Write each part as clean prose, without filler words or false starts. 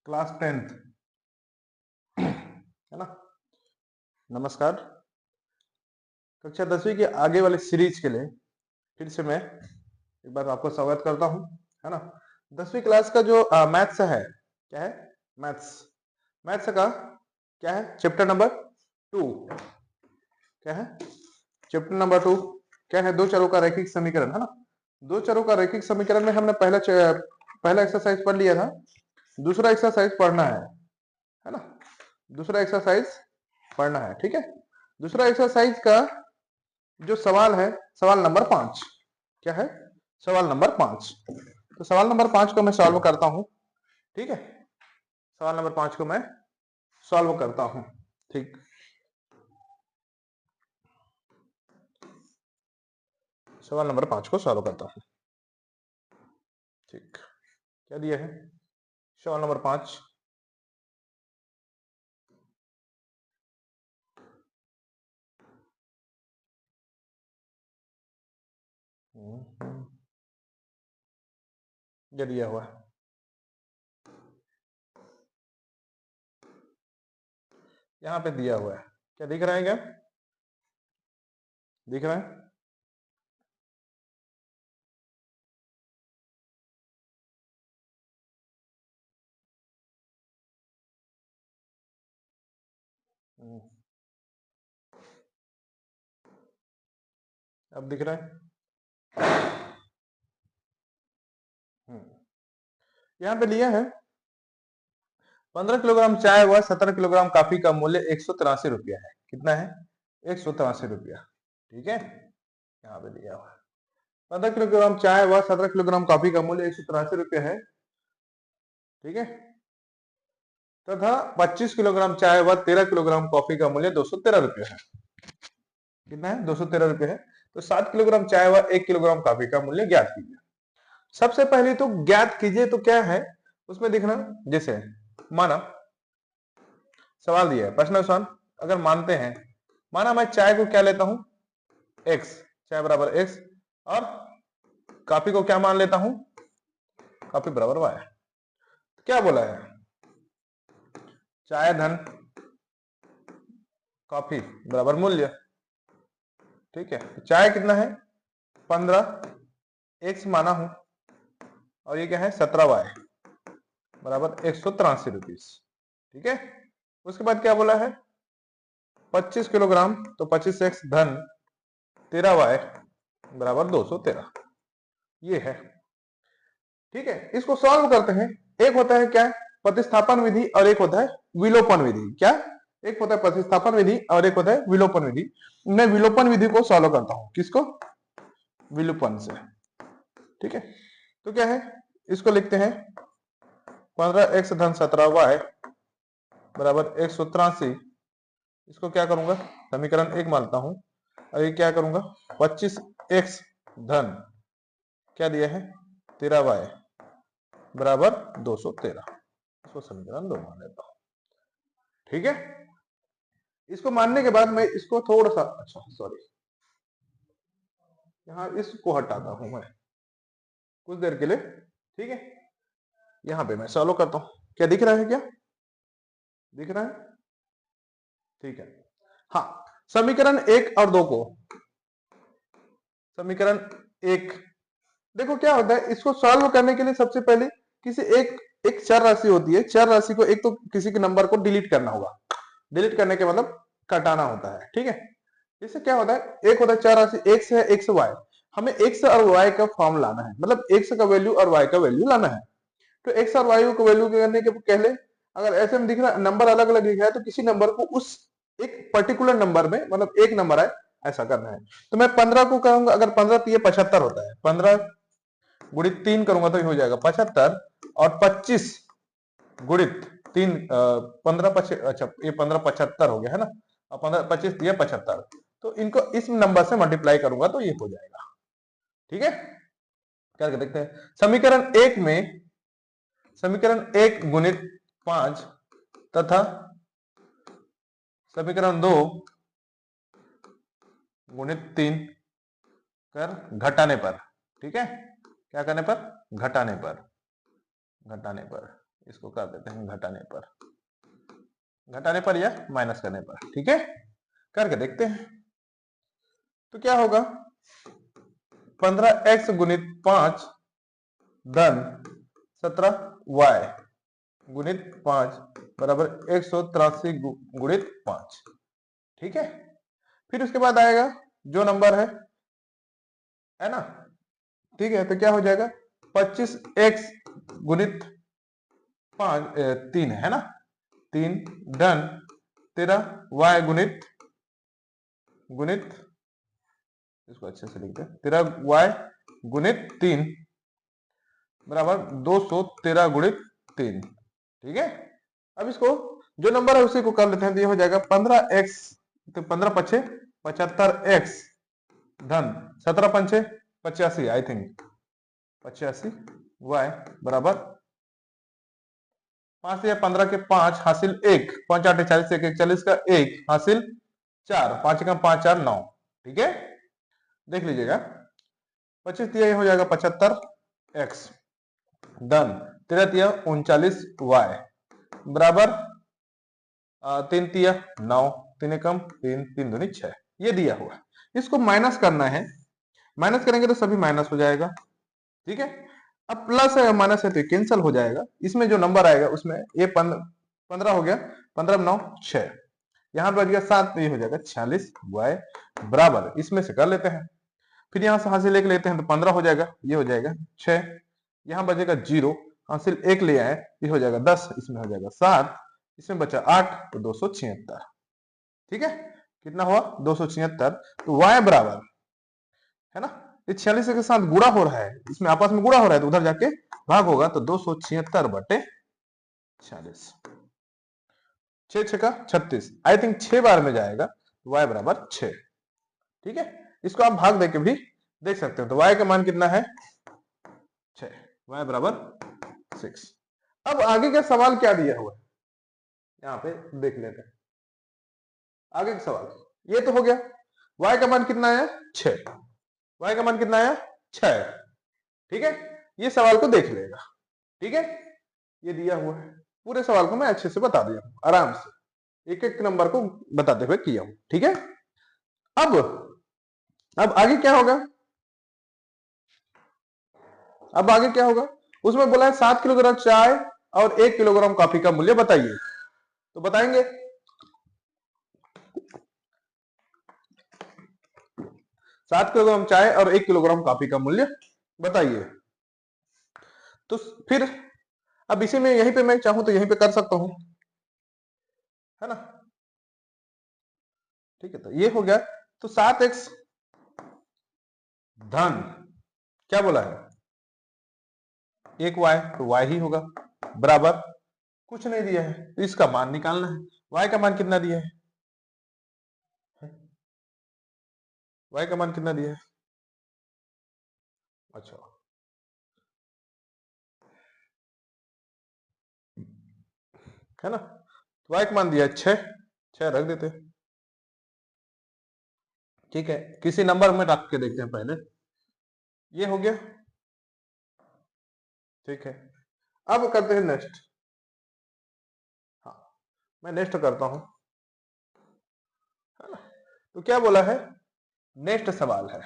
Class 10th है ना। नमस्कार। कक्षा 10वीं के आगे वाले सीरीज के लिए फिर से मैं एक बार आपको स्वागत करता हूं, है ना। 10वीं क्लास का जो मैथ्स है, क्या है? मैथ्स। मैथ्स का क्या है? Chapter number 2। क्या है? चैप्टर नंबर 2 क्या है? दो चरों का रैखिक समीकरण, है ना। दो चरों का रैखिक समीकरण में हमने पहला एक्सरसाइज पढ़ लिया था। दूसरा एक्सरसाइज पढ़ना है ना। दूसरा एक्सरसाइज पढ़ना है, ठीक है। दूसरा एक्सरसाइज का जो सवाल है, सवाल नंबर 5। क्या है? सवाल नंबर 5। तो सवाल नंबर 5 को मैं सॉल्व करता हूं, ठीक है। सवाल नंबर 5 को मैं सॉल्व करता हूं, ठीक। सवाल नंबर 5 को सॉल्व करता हूं, ठीक। क्या दिया है? सवाल नंबर 5। ये दिया हुआ है, यहां पे दिया हुआ है। क्या दिख रहा है? क्या दिख रहा है? अब दिख रहा है? यहां पे लिया है 15 किलोग्राम चाय व 17 किलोग्राम कॉफी का मूल्य 183 रुपया है। कितना है? 183 रुपया, ठीक है। यहाँ पे दिया हुआ है 15 किलोग्राम चाय व 17 किलोग्राम कॉफी का मूल्य 183 रुपया है, ठीक है। तथा 25 किलोग्राम चाय व 13 किलोग्राम कॉफी का मूल्य 213 रुपया है। कितना है? 213 रुपया है। तो 7 किलोग्राम चाय व 1 किलोग्राम कॉफी का मूल्य ज्ञात कीजिए। सबसे पहले तो ज्ञात कीजिए, तो क्या है उसमें देखना। जैसे माना सवाल दिया है, प्रश्न आसान। अगर मानते हैं, माना मैं चाय को क्या लेता हूं? एक्स, चाय बराबर एक्स, और कॉफी को क्या मान लेता हूं? कॉफी बराबर वाई। क्या बोला है? चाय धन कॉफी बराबर मूल्य, ठीक है। चाय कितना है? 15 एक्स माना हूं, और ये क्या है? 17 वाई बराबर 183 रुपीज, ठीक है। उसके बाद क्या बोला है? 25 किलोग्राम, तो 25 एक्स धन 13 वाई बराबर 213, ये है, ठीक है। इसको सॉल्व करते हैं। एक होता है क्या? प्रतिस्थापन विधि, और एक होता है विलोपन विधि। क्या? एक होता है प्रतिस्थापन विधि और एक होता है विलोपन विधि। मैं विलोपन विधि को सॉल्व करता हूं। किसको? विलोपन से, ठीक है। तो क्या है? इसको लिखते हैं 15 एक्स धन 17 वाई बराबर 183। इसको क्या करूंगा? समीकरण 1 मानता हूं, और ये क्या करूंगा? 25 एक्स धन क्या दिया है? 13 वाई बराबर 213। इसको समीकरण 2 मान लेता हूं, ठीक है। इसको मानने के बाद मैं इसको थोड़ा सा, अच्छा सॉरी, यहां इसको हटाता हूं मैं कुछ देर के लिए, ठीक है। यहां पे मैं सॉल्व करता हूं। क्या दिख रहा है? क्या दिख रहा है? ठीक है। हाँ, समीकरण 1 और 2 को, समीकरण 1 देखो क्या होता है। इसको सॉल्व करने के लिए सबसे पहले किसी एक एक चर राशि होती है। चर राशि को एक तो किसी के नंबर को डिलीट करना होगा। डिलीट करने के मतलब घटाना होता है, ठीक है। इससे क्या होता है? एक होता है चर राशि एक्स है, एक्स वाई। हमें एक्स और वाई का फॉर्म लाना है, मतलब एक्स का वैल्यू और वाई का वैल्यू लाना है। तो एक्स और वाई को वैल्यू करने के पहले, अगर ऐसे में दिख रहा नंबर अलग अलग दिख रहा है, तो किसी नंबर को उस एक पर्टिकुलर नंबर में, मतलब एक नंबर है ऐसा करना है। तो मैं 15 को कहूंगा, अगर 15 तो ये 75 होता है। 15 गुणित 3 करूंगा तो ये हो जाएगा 75, और 25 गुणित 3 15 अच्छा ये 15 75 हो गया, है ना। और 15 25 दिया 75, तो इनको इस नंबर से मल्टीप्लाई करूंगा तो ये हो जाएगा, ठीक है। करके देखते हैं। समीकरण 1 गुणित 5 तथा समीकरण 2 गुणित 3 कर घटाने पर, ठीक है। क्या करने पर? घटाने पर, घटाने पर इसको कर देते हैं घटाने पर या माइनस करने पर, ठीक है। करके देखते हैं तो क्या होगा, 15x गुणित 5 धन 17y गुणित 5 बराबर 183 गुणित 5, ठीक है। फिर उसके बाद आएगा जो नंबर है ना, ठीक है। तो क्या हो जाएगा, 25x गुणित 3 है ना, 3 धन 13y गुणित इसको अच्छे से लिखते हैं, 13y गुणित 3 बराबर 213 गुणित 3, ठीक है। अब इसको जो नंबर है उसी को कर लेते हैं, तो ये हो जाएगा 15x, तो 15 पछे 75x धन 17 पंचे 85, आई थिंक 85y बराबर 5 या 15 के 5 हासिल 1, 5 8 40, 1 40 का 1 हासिल 4, 5 का 5 4 9, ठीक है। देख लीजिएगा 25 तिया हो जाएगा 75x धन 13 तिया 39y बराबर 3 तिया 9, 3 कम 3, 3 दूनी 6, ये दिया हुआ है। इसको माइनस करना है, माइनस करेंगे तो सभी माइनस हो जाएगा, ठीक है। अब प्लस है माइनस है तो कैंसिल हो जाएगा। इसमें जो नंबर आएगा उसमें ये 15 हो गया, 15 9 6, यहां बच गया 7, तो ये हो जाएगा 46y बराबर, इसमें से कर लेते हैं। फिर यहां से हासिल 1 लेते हैं तो 15 हो जाएगा, ये हो जाएगा 6, यहां बचेगा 0, हासिल 1 ले आए, ये हो जाएगा 10, इसमें हो जाएगा 7, इसमें बचा 8, तो 276, ठीक है। कितना हुआ 276, तो y बराबर है ना, ये 46 के साथ गुणा हो रहा है, इसमें आपस में गुणा हो रहा है तो उधर जाके भाग होगा, तो 276 बटे 46, 6 6 का 36, आई थिंक 6 बार में जाएगा, तो y बराबर 6, ठीक है। इसको आप भाग देके भी देख सकते हो, तो y का मान कितना है 6, y बराबर 6। अब आगे का सवाल क्या दिया हुआ है यहाँ पे देख लेते हैं। आगे का सवाल ये तो हो गया, y का मान कितना है 6, y का मान कितना है 6, ठीक है। ये सवाल को देख लेगा, ठीक है। ये दिया हुआ है, पूरे सवाल को मैं अच्छे से बता दिया हूं, आराम से एक एक नंबर को बताते हुए किया हूं, ठीक है। अब आगे क्या होगा, अब आगे क्या होगा, उसमें बोला है 7 किलोग्राम चाय और 1 किलोग्राम कॉफी का मूल्य बताइए, तो बताएंगे 7 किलोग्राम चाय और 1 किलोग्राम कॉफी का मूल्य बताइए। तो फिर अब इसी में यहीं पे मैं चाहूं तो यहीं पे कर सकता हूं, है ना, ठीक है। तो ये हो गया, तो 7x धन क्या बोला है 1y, तो y ही होगा बराबर, कुछ नहीं दिया है तो इसका मान निकालना है। y का मान कितना दिया है, y का मान कितना दिया है, अच्छा है ना, तो y का मान दिया है 6 रख देते हैं, ठीक है। किसी नंबर में रख के देखते हैं पहले, ये हो गया, ठीक है। अब करते हैं नेक्स्ट, हाँ मैं नेक्स्ट करता हूं, है ना। तो क्या बोला है, नेक्स्ट सवाल है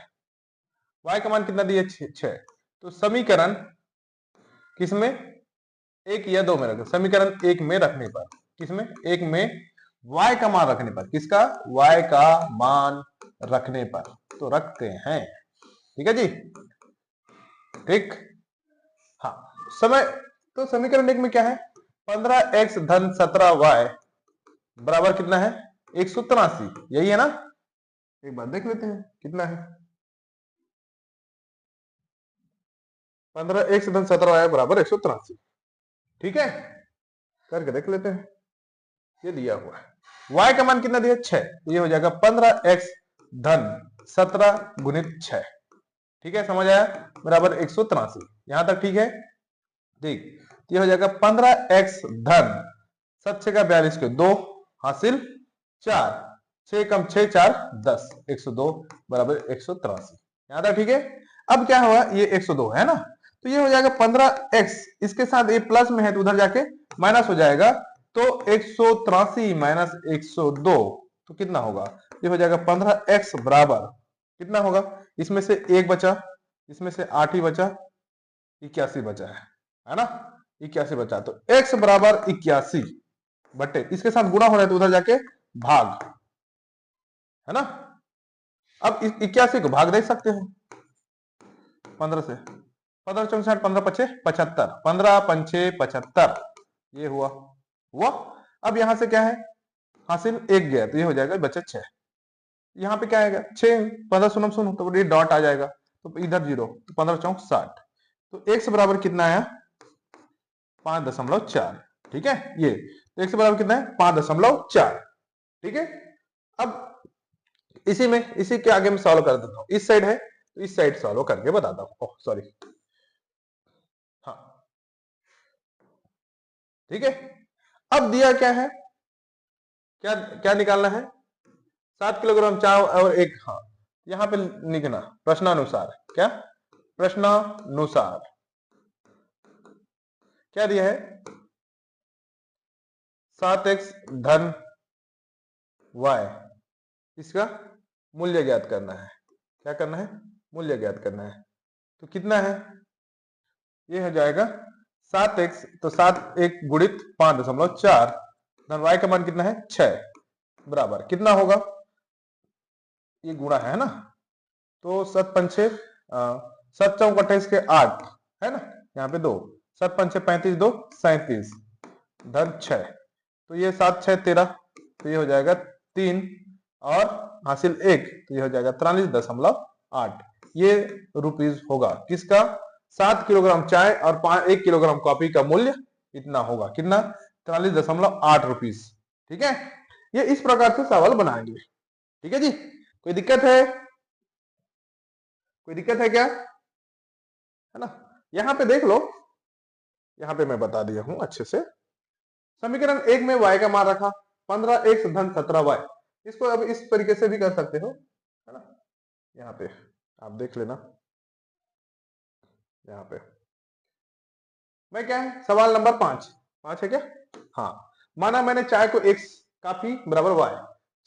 y का मान कितना दिया 6, तो समीकरण किसमें 1 या 2 में रखें, समीकरण 1 में रखने पर, किसमें 1 में y का मान रखने पर, किसका y का मान रखने पर, तो रखते हैं, ठीक है जी, ठीक। हाँ समय, तो समीकरण 1 में क्या है 15x धन 17y बराबर कितना है 183, यही है ना, एक बार देख लेते हैं कितना है, 15x धन 17y बराबर 183, ठीक है। करके देख लेते हैं, ये दिया हुआ है, y का मान कितना दिया 6, तो ये हो जाएगा 15x धन 17 गुणित 6, ठीक है, समझ आया, बराबर 183, यहां तक ठीक है, ठीक। ये हो जाएगा 15x धन 7 6 का 42 के 2 हासिल 4, 6 कम 6 4 10, 102 बराबर 183, यहां तक ठीक है। अब क्या हुआ, ये 102 है ना, तो ये हो जाएगा 15x, इसके साथ ये प्लस में है तो उधर जाके माइनस हो जाएगा, तो 183 माइनस 102 तो कितना होगा, ये हो जाएगा 15x बराबर कितना होगा, इसमें से 1 बचा, इसमें से 8 ही बचा, 81 बचा है ना, 81 बचा, तो x बराबर 81 बटे इसके साथ गुणा हो रहा है तो उधर जाके भाग, है ना। अब 81 को भाग दे सकते हो 15 से, 15 64 15 पचे 75, 15 पंचे 75, ये हुआ। अब यहां से क्या है, हासिल 1 गया तो ये हो जाएगा बचे 6, यहाँ पे क्या आएगा 6, 15 सुनो सुनो तो ये डॉट आ जाएगा, तो इधर 0, तो 15 चौक 60, तो x बराबर कितना आया 5.4, ठीक है, ये तो x बराबर कितना है 5.4, ठीक है। अब इसी के आगे मैं सॉल्व कर देता हूँ, इस साइड है तो इस साइड सॉल्व करके बताता हूँ, ओह सॉरी, हाँ ठीक है। अब दिया क्या है, क्या क्या निकालना है, 7 किलोग्राम चावल और एक, हाँ यहां पे लिखना प्रश्नानुसार, क्या प्रश्नानुसार क्या दिया है, 7x धन y, इसका मूल्य ज्ञात करना है, क्या करना है, मूल्य ज्ञात करना है, तो कितना है, ये हो जाएगा 7x, तो 7 एक गुणित 5.4 धन y का मान कितना है 6 बराबर कितना होगा, ये गुणा है ना, तो 7 पंचे 7 चौक 28 के 8 है ना, यहाँ पे 2, 7 पंचे 35 2 37 धन 6, तो ये 7 6 13, तो ये हो जाएगा 3 और हासिल 1, तो ये हो जाएगा 43.8, ये रुपीज होगा किसका, 7 किलोग्राम चाय और 1 किलोग्राम कॉफी का मूल्य इतना होगा, कितना 43.8 रुपीज, ठीक है। ये इस प्रकार से सवाल बनाएंगे, ठीक है जी। कोई दिक्कत है, कोई दिक्कत है क्या, है ना। यहां पे देख लो, यहां पे मैं बता दिया हूं अच्छे से, समीकरण 1 में y का मान रखा 15x धन 17y, इसको अब इस तरीके से भी कर सकते हो, है ना, यहाँ पे आप देख लेना, यहाँ पे मैं क्या है सवाल नंबर 5 है क्या, हाँ, माना मैंने चाय को x काफी बराबर y,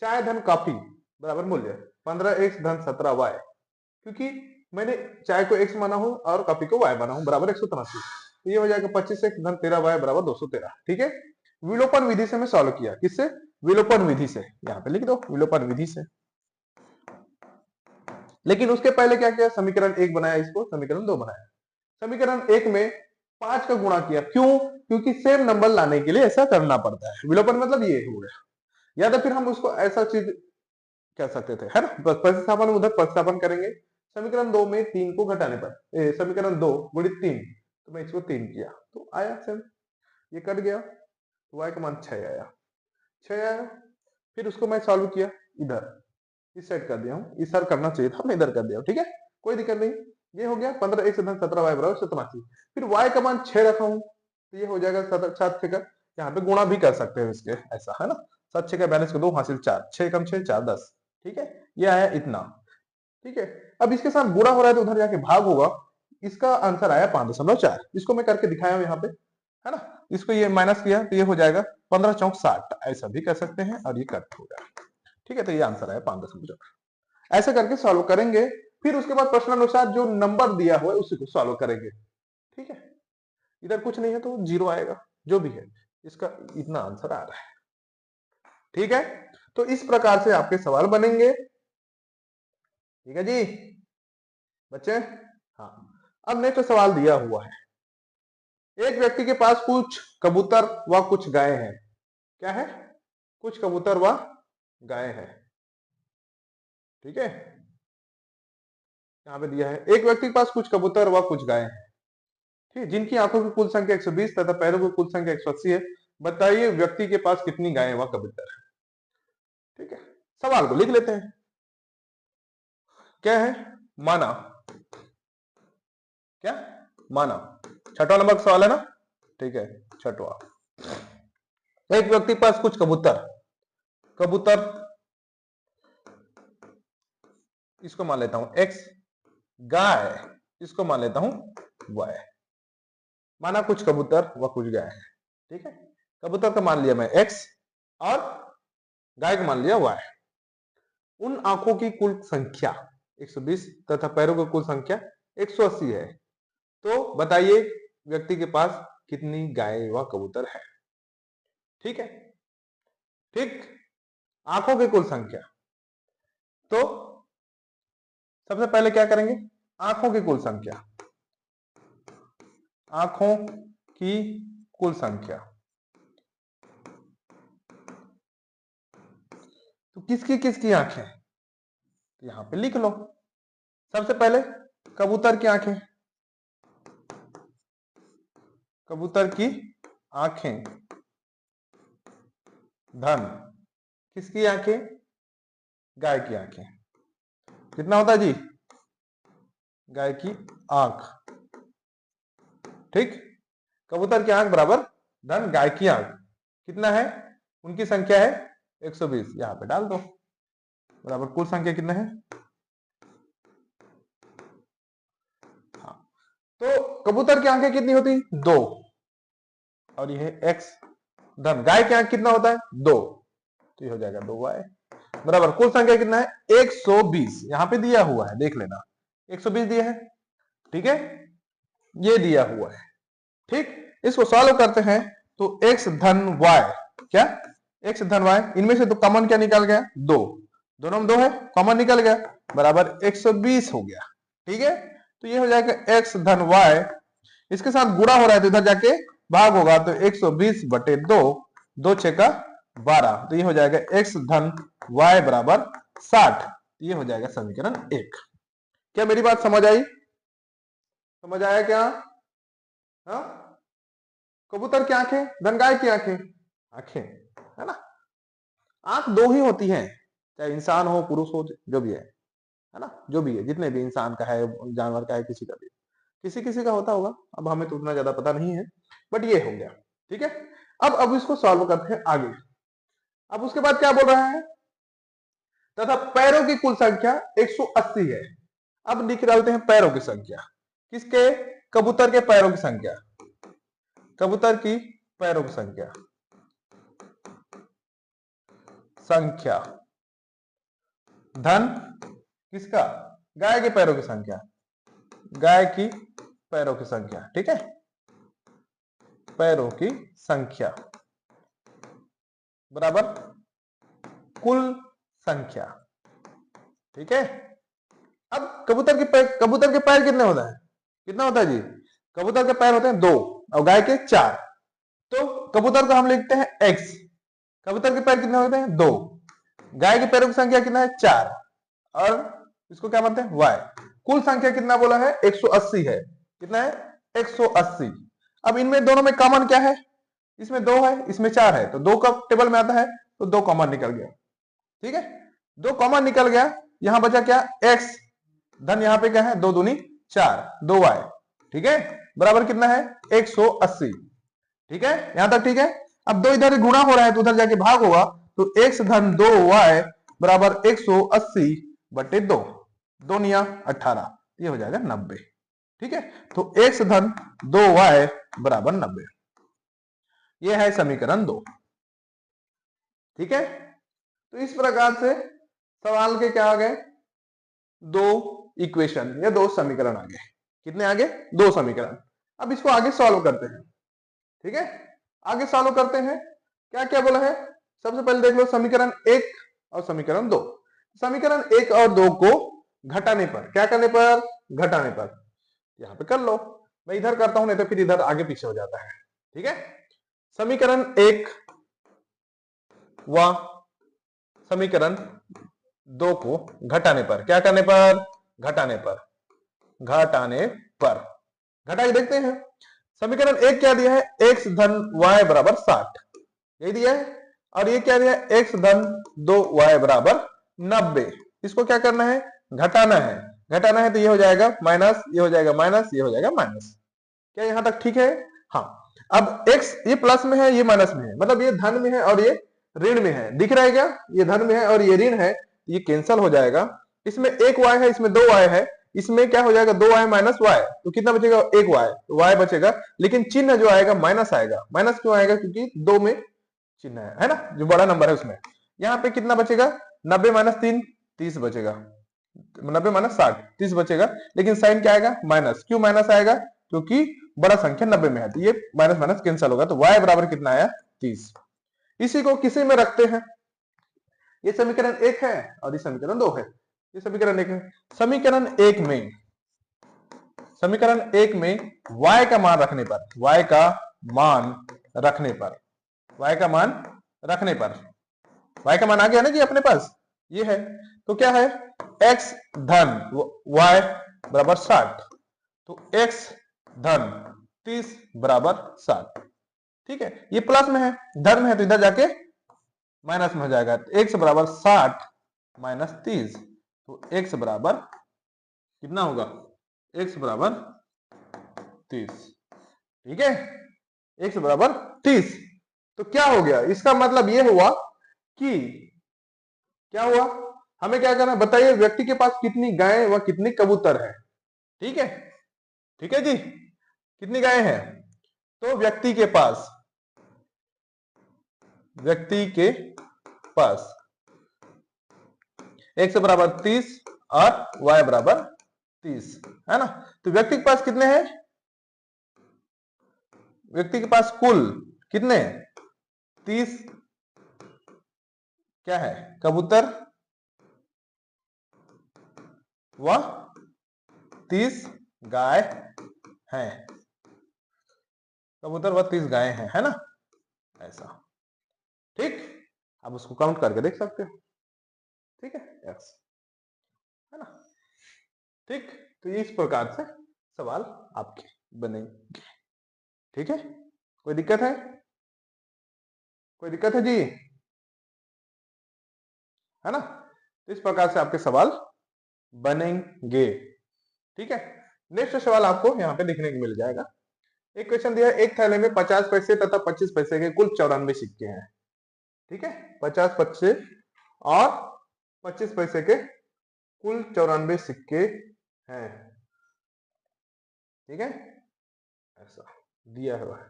चाय धन काफी बराबर मूल्य 15x धन 17y, क्योंकि मैंने चाय को x माना हूं और कॉफी को y माना हूं बराबर 183, तो ये हो जाएगा 25x धन 13y बराबर 213, ठीक है। विलोपन विधि से मैं सॉल्व किया, किससे, विलोपन विधि से, यहाँ पे लिख दो विलोपन विधि से, लेकिन उसके पहले क्या किया, समीकरण 1 बनाया, इसको समीकरण 2 बनाया, समीकरण 1 में 5 का गुणा किया, क्यों, क्योंकि सेम नंबर लाने के लिए ऐसा करना पड़ता है, विलोपन मतलब ये हो गया, या तो फिर हम उसको ऐसा चीज कह सकते थे, है ना, प्रतिस्थापन उधर प्रतिस्थापन करेंगे, समीकरण 2 में 3 को घटाने पर समीकरण 2 गुणित 3, तो मैं इसको 3 किया तो आया सेम, ये कट गया तो y का मान 6 आया, 6 आया, फिर उसको मैं सॉल्व किया, इधर इस साइड कर दिया हूं, इस साइड करना चाहिए था, मैं इधर कर दिया हूं, ठीक है, कोई दिक्कत नहीं, ये हो गया 15x धन 17y बराबर 87, फिर y का मान 6 रखा हूं, तो ये हो जाएगा 7 6 का, यहाँ पे गुणा भी कर सकते हैं इसके, ऐसा है ना, 7 6 का बैलेंस को 2 हासिल 4, 6 कम 6 4 10, ठीक है, ये आया इतना, ठीक है। अब इसके साथ बुरा हो रहा है तो उधर जाके भाग होगा, इसका आंसर आया 5.4, इसको मैं करके दिखाया हूं यहाँ पे, है ना, इसको ये माइनस किया तो ये हो जाएगा 15 चौक 60, ऐसा भी कर सकते हैं, और ये कट हो गया, ठीक है, तो ये आंसर आया 5.4, ऐसे करके सॉल्व करेंगे, फिर उसके बाद प्रश्नानुसार जो नंबर दिया हुआ है उसी को सॉल्व करेंगे, ठीक है, इधर कुछ नहीं है तो 0 आएगा, जो भी है इसका इतना आंसर आ रहा है, ठीक है। तो इस प्रकार से आपके सवाल बनेंगे, ठीक है जी बच्चे, हाँ। अब नेक्स्ट सवाल दिया हुआ है, एक व्यक्ति के पास कुछ कबूतर व कुछ गाय हैं, क्या है, कुछ कबूतर व गाय है, ठीक है, यहां पे दिया है एक व्यक्ति के पास कुछ कबूतर व कुछ गाय हैं, ठीक, जिनकी आंखों की कुल संख्या 120 तथा पैरों की कुल संख्या 180 है, बताइए व्यक्ति के पास कितनी गायें व कबूतर है, ठीक है। सवाल को लिख लेते हैं, क्या है, माना, क्या माना, छठवां नंबर का सवाल है ना, ठीक है, छठवा, एक व्यक्ति के पास कुछ कबूतर, कबूतर इसको मान लेता हूं x, गाय इसको मान लेता हूं y। माना कुछ कबूतर व कुछ गाय है, ठीक है। कबूतर का मान लिया मैं x और गाय का मान लिया y। उन आंखों की कुल संख्या 120 तथा पैरों की कुल संख्या 180 है। तो बताइए व्यक्ति के पास कितनी गाय व कबूतर है। ठीक है, ठीक। आंखों की कुल संख्या, तो सबसे पहले क्या करेंगे, आंखों की कुल संख्या, आंखों की कुल संख्या। तो किसकी किसकी आंखें, तो यहां पे लिख लो। सबसे पहले कबूतर की आंखें, कबूतर की आंखें धन किसकी आंखें, गाय की आंखें। कितना होता है जी, गाय की आंख, ठीक। कबूतर की आंख बराबर धन गाय की आंख, कितना है, उनकी संख्या है 120, यहां पे डाल दो, बराबर कुल संख्या कितना है। हाँ, तो कबूतर की आंखें कितनी होती, 2, और यह x धन गाय की आंख कितना होता है, 2, तो ये हो जाएगा 2y बराबर कुल संख्या कितना है 120। यहां पे दिया हुआ है, देख लेना 120 दिया है, ठीक है, ये दिया हुआ है, ठीक। इसको सॉल्व करते हैं तो x धन y, क्या x धन y, इनमें से तो कॉमन क्या निकल गया, 2, दोनों में 2 है, कॉमन निकल गया, बराबर 120 हो गया, ठीक है। तो ये हो जाएगा x धन y, इसके साथ गुणा हो रहा है तो इधर जाके भाग होगा, तो 120 बटे 2, 2 6 का 12, तो ये हो जाएगा x धन y बराबर 60। ये हो जाएगा समीकरण 1। क्या मेरी बात समझ आई, समझ आया क्या, हाँ। कबूतर की आंखें धन गाय की आंखें, आंखें है ना, आंख 2 ही होती हैं, चाहे इंसान हो पुरुष हो जो भी है ना, जो भी है, जितने भी इंसान का है, जानवर का है, किसी का भी, किसी किसी का होता होगा, अब हमें तो उतना ज्यादा पता नहीं है, बट ये हो गया, ठीक है। अब इसको सॉल्व करते हैं आगे। अब उसके बाद क्या बोल रहा है, तथा पैरों की कुल संख्या 180 है। अब लिख डालते हैं पैरों की संख्या, किसके, कबूतर के पैरों की संख्या, कबूतर की पैरों की संख्या, संख्या धन किसका, गाय के पैरों की संख्या, गाय की पैरों की संख्या, ठीक है, पैरों की संख्या बराबर कुल संख्या, ठीक है। अब कबूतर के पैर कितने होता है, कितना होता है जी, कबूतर के पैर होते हैं 2 और गाय के 4, तो कबूतर को हम लिखते हैं x, कबूतर के पैर कितने होते हैं 2, गाय के पैरों की संख्या कितना है 4, और इसको क्या मानते हैं y। कुल संख्या कितना बोला है 180 है, कितना है 180। अब इनमें दोनों में कॉमन क्या है, इसमें 2 है, इसमें 4 है, तो 2 का टेबल में आता है, तो 2 कॉमन निकल गया, ठीक है, 2 कॉमन निकल गया। यहां बचा क्या, x धन यहां पे क्या है 2 दूनी 4, 2y, ठीक है, बराबर कितना है 180, ठीक है, यहां तक ठीक है। अब 2 इधर गुणा हो रहा है तो उधर जाके भाग होगा, तो x धन 2y बराबर 180 बटे 2, 2 निया 18, ये हो जाएगा 90, ठीक है। तो x धन 2y बराबर 90, ये है समीकरण 2, ठीक है। तो इस प्रकार से सवाल के क्या आ गए, 2 इक्वेशन या 2 समीकरण आ गए, कितने आगे, 2 समीकरण। अब इसको आगे सॉल्व करते हैं, ठीक है, आगे सॉल्व करते हैं। क्या क्या बोला है, सबसे पहले देख लो समीकरण 1 और समीकरण 2। समीकरण 1 और 2 को घटाने पर, क्या करने पर, घटाने पर, यहां पे कर लो, मैं इधर करता हूं नहीं तो फिर इधर आगे पीछे हो जाता है, ठीक है। समीकरण 1 व समीकरण 2 को घटाने पर, क्या करने पर, घटाने पर, घटाने पर, घटाई देखते हैं। समीकरण 1 क्या दिया है, x धन y बराबर 60, यही दिया है, और ये क्या दिया है, x धन 2y बराबर 90। इसको क्या करना है, घटाना है, घटाना है, तो ये हो जाएगा माइनस, ये हो जाएगा माइनस, ये हो जाएगा माइनस। क्या यहां तक ठीक है, हाँ। अब x ये प्लस में है, ये माइनस में है, मतलब ये धन में है और ये ऋण में है, दिख रहा है क्या, ये धन में है और ये ऋण है, ये कैंसल हो जाएगा। इसमें 1y है, इसमें 2y है, इसमें क्या हो जाएगा 2y माइनस वाई, तो कितना बचेगा 1y, तो y बचेगा, लेकिन चिन्ह जो आएगा माइनस आएगा। माइनस क्यों आएगा? क्योंकि 2 में चिन्ह है ना, जो बड़ा नंबर है उसमें। यहाँ पे कितना बचेगा 90 माइनस 3 30 बचेगा, 90 माइनस 60 30 बचेगा, लेकिन साइन क्या आएगा माइनस। क्यों माइनस आएगा? क्योंकि बड़ा संख्या 90 में है, तो ये माइनस माइनस कैंसिल होगा, तो y बराबर कितना आया 30। इसी को किसी में रखते हैं, ये समीकरण 1 है और ये समीकरण 2 है। ये समीकरण 1 है। समीकरण 1 में y का मान रखने पर, y का मान रखने पर, y का मान रखने पर, y का मान आ गया ना जी अपने पास, ये है। तो क्या है x धन y बराबर 60, तो x धन 30 बराबर 60। ठीक है, ये प्लस में है, धन में है, तो इधर जाके माइनस में हो जाएगा। तो x बराबर 60 माइनस 30, तो x बराबर कितना होगा? x बराबर 30। ठीक है, x बराबर 30। तो क्या हो गया? इसका मतलब ये हुआ कि क्या हुआ, हमें क्या करना है बताइए, व्यक्ति के पास कितनी गायें व कितने कबूतर है। ठीक है, ठीक है जी, कितनी गायें हैं? तो व्यक्ति के पास x बराबर 30 और y बराबर 30 है ना। तो व्यक्ति के पास कितने हैं? व्यक्ति के पास कुल कितने 30 क्या है कबूतर व 30 गाय हैं, कबूतर व 30 गायें हैं, है ना, ऐसा। ठीक, आप उसको काउंट करके देख सकते हो। ठीक है, एक्स है ना। ठीक, तो इस प्रकार से सवाल आपके बनेंगे। ठीक है, कोई दिक्कत है? कोई दिक्कत है जी? है ना, तो इस प्रकार से आपके सवाल बनेंगे। ठीक है, नेक्स्ट सवाल आपको यहाँ पे देखने को मिल जाएगा। एक क्वेश्चन दिया है, एक थैले में 50 पैसे तथा 25 पैसे के कुल 94 सिक्के हैं। ठीक है, 50 पैसे और 25 पैसे के कुल 94 सिक्के हैं। ठीक है, ऐसा दिया हुआ है।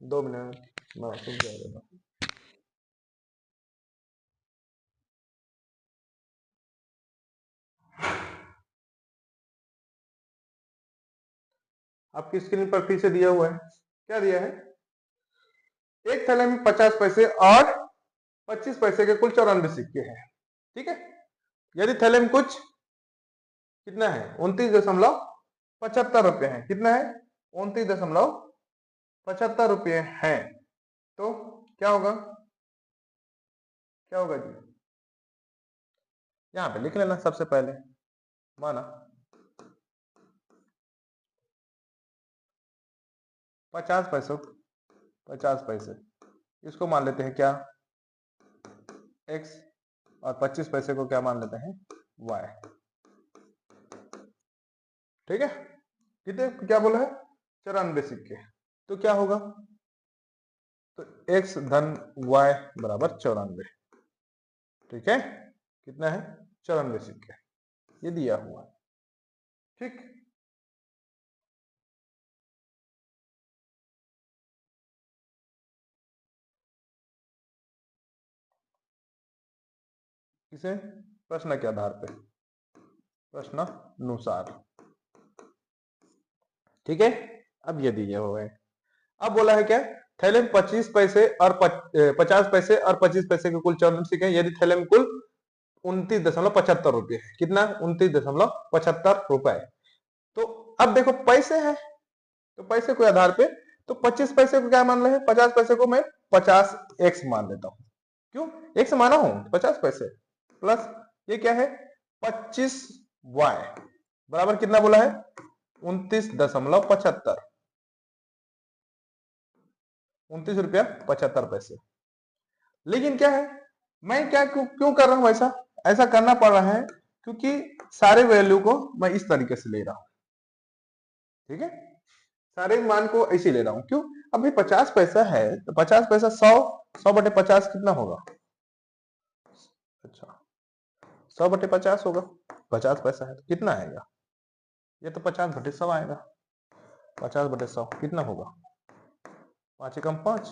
2 मिनट मैं समझा देता हूं। आपकी स्क्रीन पर फिर से दिया हुआ है, क्या दिया है? एक थैले में 50 पैसे और 25 पैसे के कुल 94 सिक्के हैं। ठीक है, यदि थैले में कुछ कितना है 29.75 रुपए है, कितना है 29.75 रुपये है, तो क्या होगा? क्या होगा जी? यहां पे लिख लेना सबसे पहले, माना 50 पैसे, 50 पैसे इसको मान लेते हैं क्या x, और 25 पैसे को क्या मान लेते हैं y। ठीक है, कितने क्या बोला है 94 सिक्के, तो क्या होगा? तो x धन y बराबर 94। ठीक है, कितना है 94 सिक्के, ये दिया हुआ है। ठीक, किसे प्रश्न के आधार पे, प्रश्न अनुसार। ठीक है, अब ये दिए हुए हैं। अब बोला है क्या, थैले में 25 पैसे और 50 पैसे और 25 पैसे के कुल 94 सिक्के हैं, यदि थैले में कुल 29.75 रुपये है, कितना 29.75 रुपए। तो अब देखो पैसे हैं, तो पैसे के आधार पे, तो 25 पैसे को क्या मान रहे हैं, 50 पैसे को मैं 50 एक्स मान लेता हूं। क्यों एक्स माना हूं? 50 पैसे प्लस ये क्या है 25 वाई बराबर कितना बोला है 29.75, 29 रुपया 75 पैसे। लेकिन क्या है, मैं क्या क्यों कर रहा हूं ऐसा, ऐसा करना पड़ रहा है क्योंकि सारे वैल्यू को मैं इस तरीके से ले रहा हूं। ठीक है, सारे मान को ऐसे ले रहा हूं, क्यों? अभी 50 पैसा है तो 50 पैसा 100 बटे 50 कितना होगा? अच्छा 100 बटे 50 होगा, 50 पैसा है तो कितना आएगा? ये तो 50/100 आएगा। 50/100 कितना होगा? 5 एकम 5,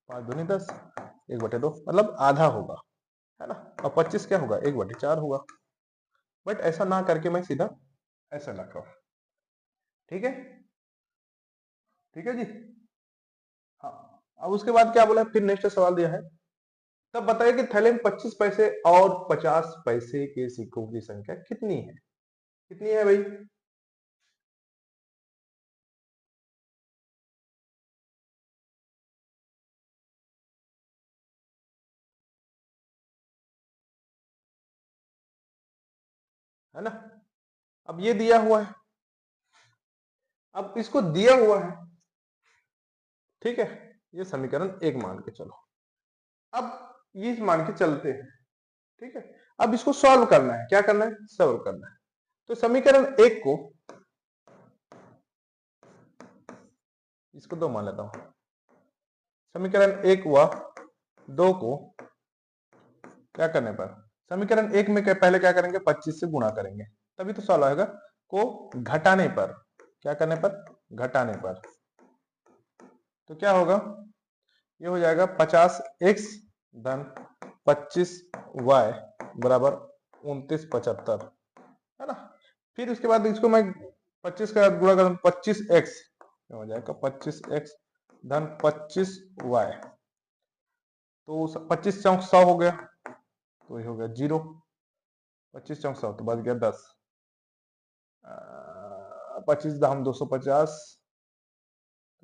5 दूनी 10, 1/2 मतलब आधा होगा, है ना। और 25 क्या होगा? 1/4 होगा। बट ऐसा ना करके मैं सीधा ऐसा लग रहा हूं। ठीक है, ठीक है जी। हाँ, अब उसके बाद क्या बोला, फिर नेक्स्ट सवाल दिया है, तब बताइए कि थैले में 25 पैसे और 50 पैसे के सिक्कों की संख्या कितनी है? कितनी है भाई? है ना। अब ये दिया हुआ है, अब इसको दिया हुआ है, ठीक है। ये समीकरण 1 मान के चलो। अब ये मान के चलते हैं, ठीक है। अब इसको सॉल्व करना है, क्या करना है? सॉल्व करना है। तो समीकरण 1 को, इसको 2 मान लेता हूं। समीकरण 1 व 2 को क्या करने पर, समीकरण 1 में पहले क्या करेंगे? 25 से गुणा करेंगे, तभी तो सॉल्व होगा। को घटाने पर, क्या करने पर? घटाने पर। तो क्या होगा? ये हो जाएगा 50x धन 25y बराबर 2975, है ना। फिर उसके बाद इसको मैं 25 का गुणा करूं, 25x हो जाएगा 25x धन 25y, तो 25 चौक 100 हो गया, तो ये हो गया 0। 25 चौक 100 तो बच गया 10। 25 दाम 250,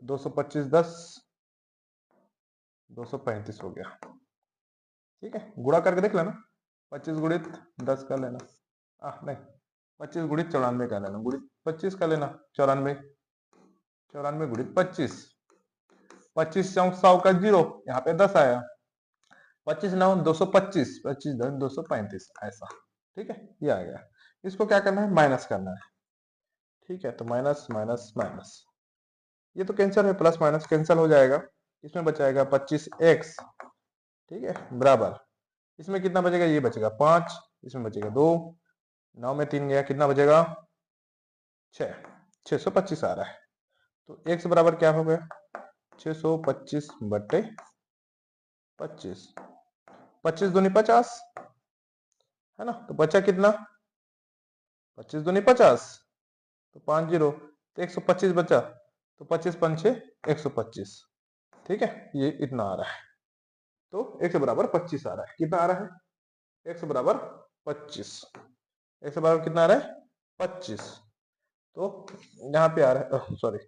225 10, 235 हो गया। ठीक है, गुणा करके देख लेना। 25 गुणित 10 का लेना, नहीं 25 गुणित 94 का लेना, गुणित 25 का लेना, 94, 94 गुणित 25, 25 चौक 100 का 0, यहाँ पे 10 आया, 25 9 225, 25 10 235 ऐसा। ठीक है, ये आ गया। इसको क्या करना है? माइनस करना है। ठीक है, तो माइनस माइनस माइनस, ये तो कैंसिल है, प्लस माइनस कैंसिल हो जाएगा। इसमें बचाएगा 25x, ठीक है, बराबर, इसमें कितना बचेगा? ये बचेगा 5, इसमें बचेगा 2, 9 में 3 गया, कितना बचेगा? 6, 625 आ रहा है। तो x बराबर क्या हो गया? 625 बट्टे 25, 25 दूनी 50, है ना। तो बचा कितना? 25 दूनी 50, तो 5 जीरो, तो 125 बचा, तो 25 पंचे 125, ठीक है, ये इतना आ रहा है। तो x बराबर 25 आ रहा है। कितना आ रहा है? x बराबर 25, x बराबर कितना आ रहा है? 25। तो यहाँ पे आ रहा है, सॉरी,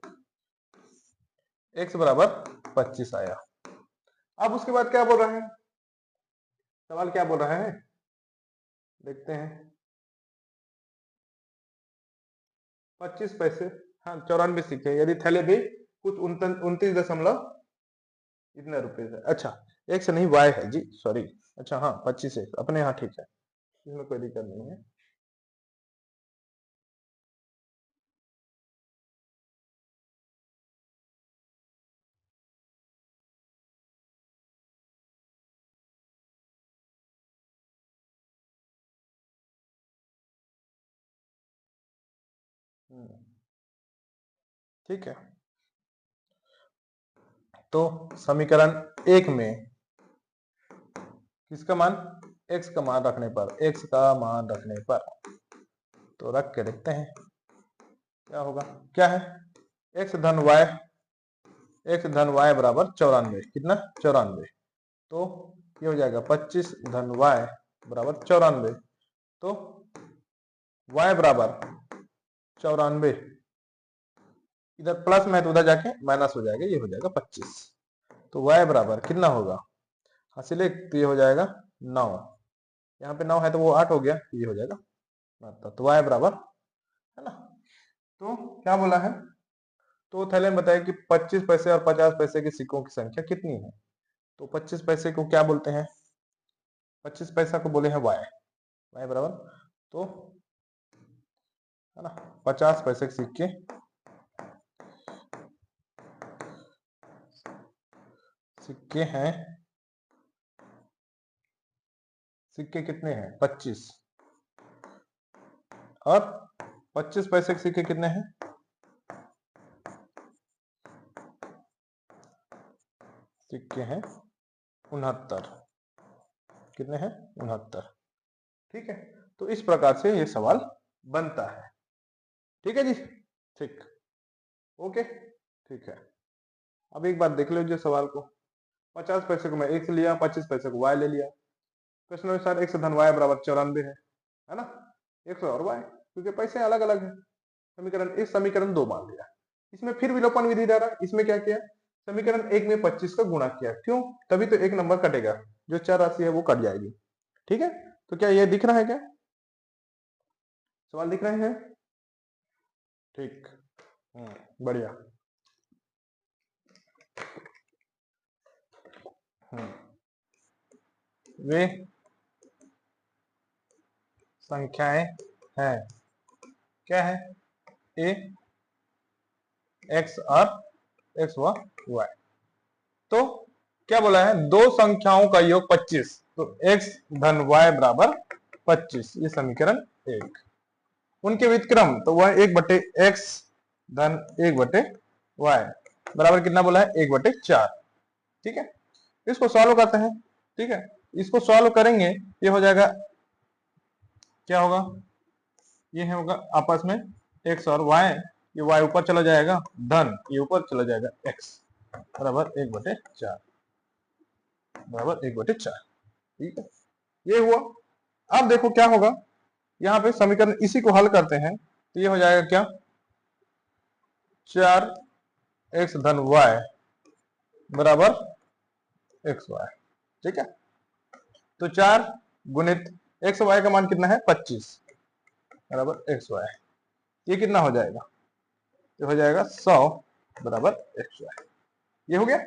x बराबर 25 आया। अब उसके बाद क्या बोल रहा है? सवाल क्या बोल रहा है, देखते हैं। 25 पैसे, हाँ 94 सिक्के, यदि थैले भी कुछ 29 दशमलव इतने रुपए से, अच्छा x नहीं y है जी, सॉरी। अच्छा हाँ 25 अपने यहाँ ठीक है, इसमें कोई दिक्कत नहीं है। ठीक है, तो समीकरण 1 में किसका मान? x का मान रखने पर, x का मान रखने पर, तो रख के देखते हैं क्या होगा। क्या है? x धन y, x धन y बराबर 94, कितना? 94, तो ये हो जाएगा 25 धन y बराबर 94, तो y बराबर 94, इधर प्लस में है तो उधर जाके माइनस हो जाएगा, ये हो जाएगा 25। तो y बराबर कितना होगा? हासिल, तो ये हो जाएगा 9, यहाँ पे 9 है तो वो 8 हो गया, ये हो जाएगा 72। तो y बराबर, है ना। तो क्या बोला है? तो थैले में बताया कि 25 पैसे और 50 पैसे के सिक्कों की संख्या कितनी है। तो 25 पैसे को क्या बोलते हैं? 25 पैसा को बोले हैं y, y बराबर, तो है ना 50 पैसे के सिक्के, सिक्के हैं, सिक्के कितने हैं? 25, और 25 पैसे के सिक्के कितने हैं? सिक्के हैं 69। कितने हैं? 69। ठीक है, तो इस प्रकार से ये सवाल बनता है। ठीक है जी, ठीक, ओके, ठीक है। अब एक बात देख लीजिए सवाल को। 50 पैसे को मैं x लिया, 25 पैसे को y ले लिया। प्रश्न अनुसार x धन y बराबर 94 है ना, x और y, क्योंकि पैसे अलग अलग है। समीकरण इस समीकरण 2 मान लिया। इसमें फिर विलोपन विधि द्वारा इसमें क्या किया, समीकरण 1 में 25 का गुणा किया। क्यों? तभी तो एक नंबर कटेगा, जो चर राशि है वो कट जाएगी। ठीक है, तो क्या ये दिख रहा है? क्या सवाल दिख रहे हैं? ठीक, बढ़िया। वे संख्याएं हैं, क्या है? ए एक्स और एक्स व वाई। तो क्या बोला है? दो संख्याओं का योग 25, तो x धन y बराबर 25, ये समीकरण 1। उनके व्युत्क्रम, तो वह 1/x धन 1/y बराबर कितना बोला है? 1/4। ठीक है, इसको सॉल्व करते हैं। ठीक है, इसको सॉल्व करेंगे, ये हो जाएगा, क्या होगा? ये होगा आपस में x और y, ये y ऊपर चला जाएगा, धन ये ऊपर चला जाएगा, x बराबर 1/4, बराबर 1/4। ठीक है, ये हुआ। अब देखो क्या होगा, यहाँ पे समीकरण इसी को हल करते हैं, तो ये हो जाएगा क्या? 4x धन y बराबर xy। ठीक है, तो 4 गुणित x y का मान कितना है? 25 बराबर xy। ये कितना हो जाएगा? ये हो जाएगा 100 बराबर xy। ये हो गया।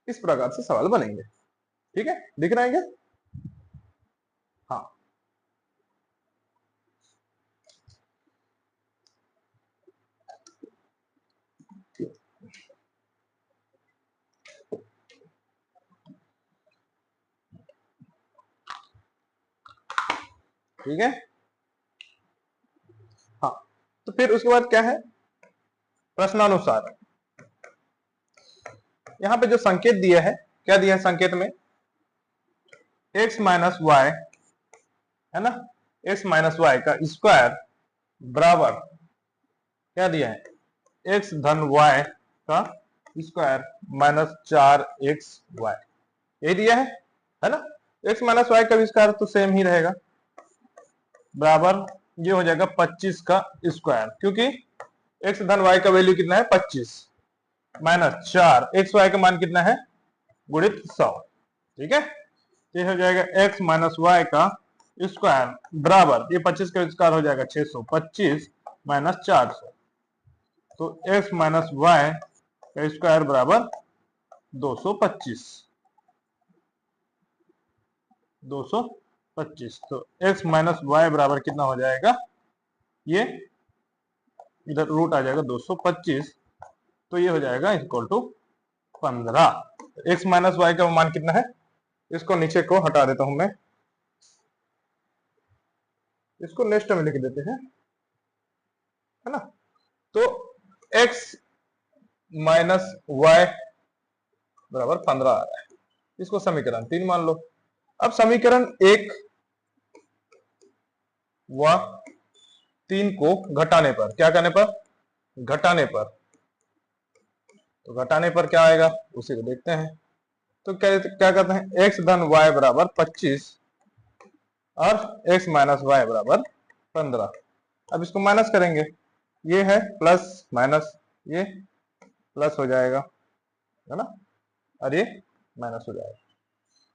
इस प्रकार से सवाल बनेंगे। ठीक है, दिख रहा है क्या? हाँ, ठीक है। हाँ, तो फिर उसके बाद क्या है? प्रश्नानुसार यहाँ पे जो संकेत दिया है, क्या दिया है संकेत में? x माइनस वाई, है ना, x माइनस वाई का स्क्वायर बराबर क्या दिया है? x धन y का स्क्वायर माइनस 4xy, यही दिया है ना। x माइनस वाई का स्क्वायर तो सेम ही रहेगा, बराबर ये हो जाएगा 25 का स्क्वायर, क्योंकि x धन y का वैल्यू कितना है? 25 माइनस 4 xy का मान कितना है? गुणित 100। ठीक है, ये हो जाएगा x माइनस वाई का स्क्वायर बराबर, ये 25 का स्क्वायर हो जाएगा 625 माइनस 400, तो x माइनस वाई का स्क्वायर बराबर 225। 225, तो x माइनस वाई बराबर कितना हो जाएगा? ये इधर रूट आ जाएगा 225, तो ये हो जाएगा equal to 15। x minus y का मान कितना है? इसको नीचे को हटा देता हूं मैं, इसको नेक्स्ट में लिख देते हैं, है ना। तो x माइनस वाई बराबर 15 आ रहा है, इसको समीकरण 3 मान लो। अब समीकरण 1 व 3 को घटाने पर, क्या करने पर? घटाने पर, तो घटाने पर क्या आएगा उसी को देखते हैं। तो क्या कहते हैं? x धन y बराबर 25 और x माइनस वाई बराबर 15। अब इसको माइनस करेंगे, ये है प्लस माइनस, ये प्लस हो जाएगा, है ना, और ये माइनस हो जाएगा।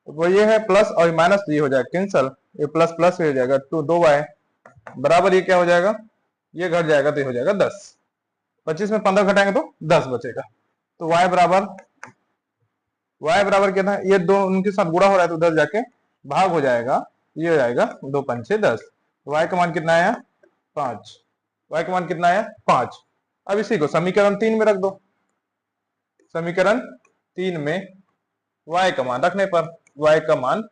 तो वो ये है प्लस और माइनस, ये हो जाएगा कैंसल, ये प्लस प्लस हो जाएगा 2y बराबर, ये क्या हो जाएगा? ये घट जाएगा, तो ये हो जाएगा 10। 25 में 15 घटाएंगे तो 10 बचेगा। तो y बराबर क्या था? ये दो उनके साथ गुणा हो रहा है, तो 10 जाके भाग हो जाएगा, ये हो जाएगा 2 पंचे 10। y का मान कितना आया? 5। y का मान कितना आया? 5। अब इसी को समीकरण 3 में रख दो। समीकरण 3 में y का मान रखने पर, y का मान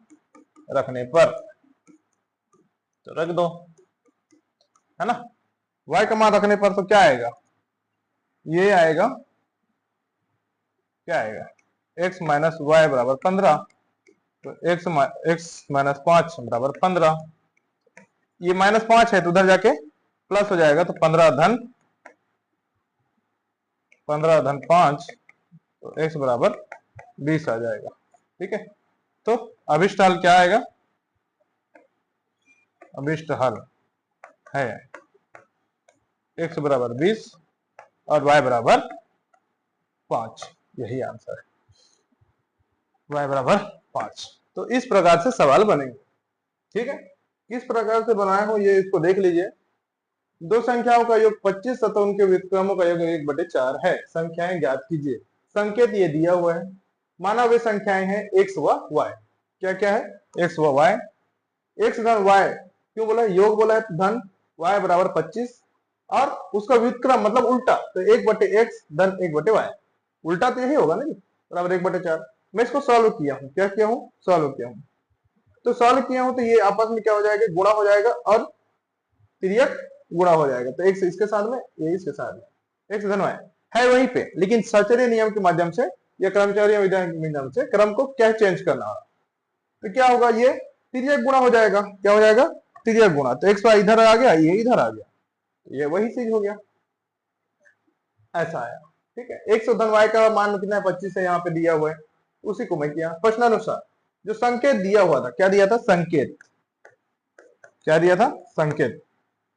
रखने पर तो रख दो, है ना। y का मान रखने पर तो क्या आएगा, ये आएगा, क्या आएगा, x माइनस वाई बराबर 15, तो x माइनस 5 बराबर 15, ये -5 है तो उधर जाके प्लस हो जाएगा, तो 15 धन 5, तो x बराबर 20 आ जाएगा। ठीक है, तो अभिष्ट हल क्या आएगा, अभिष्ट हल है x बराबर 20 और y बराबर 5, यही आंसर है, y बराबर 5। तो इस प्रकार से सवाल बनेंगे। ठीक है, किस प्रकार से बनाया हो ये इसको देख लीजिए। दो संख्याओं का योग 25 तथा उनके व्युत्क्रमों का योग 1/4 है, संख्याएं ज्ञात कीजिए। संकेत ये दिया हुआ है, माना वे संख्याएं हैं x व y। क्या क्या है, x व y। x धन y क्यों बोला है, योग बोला है, धन y बराबर 25 और उसका व्युत्क्रम मतलब उल्टा, तो 1/x धन 1/y, उल्टा तो यही होगा ना जी, बराबर 1/4। मैं इसको सॉल्व किया हूं, क्या किया हूं, सॉल्व किया हूं, तो सॉल्व किया हूं तो ये आपस में क्या हो जाएगा, गुणा हो जाएगा और तिर्यक गुणा हो जाएगा, तो x इसके साथ में, ये इसके साथ में, x धन y है वहीं पे, लेकिन सचरे नियम के माध्यम से या कर्मचारी विधान के माध्यम से क्रम को क्या चेंज करना होगा, तो क्या होगा, ये तिर्यक गुणा हो जाएगा, क्या हो जाएगा, तिर्यक गुणा, तो x y इधर आ गया, ये इधर आ गया, ये वही चीज हो गया, ऐसा आया। ठीक है, x धन y का मान कितना है, 25 है, यहाँ पे दिया हुआ है, उसी को मैं किया प्रश्नानुसार जो संकेत दिया हुआ था, क्या दिया था, संकेत, क्या दिया था, संकेत,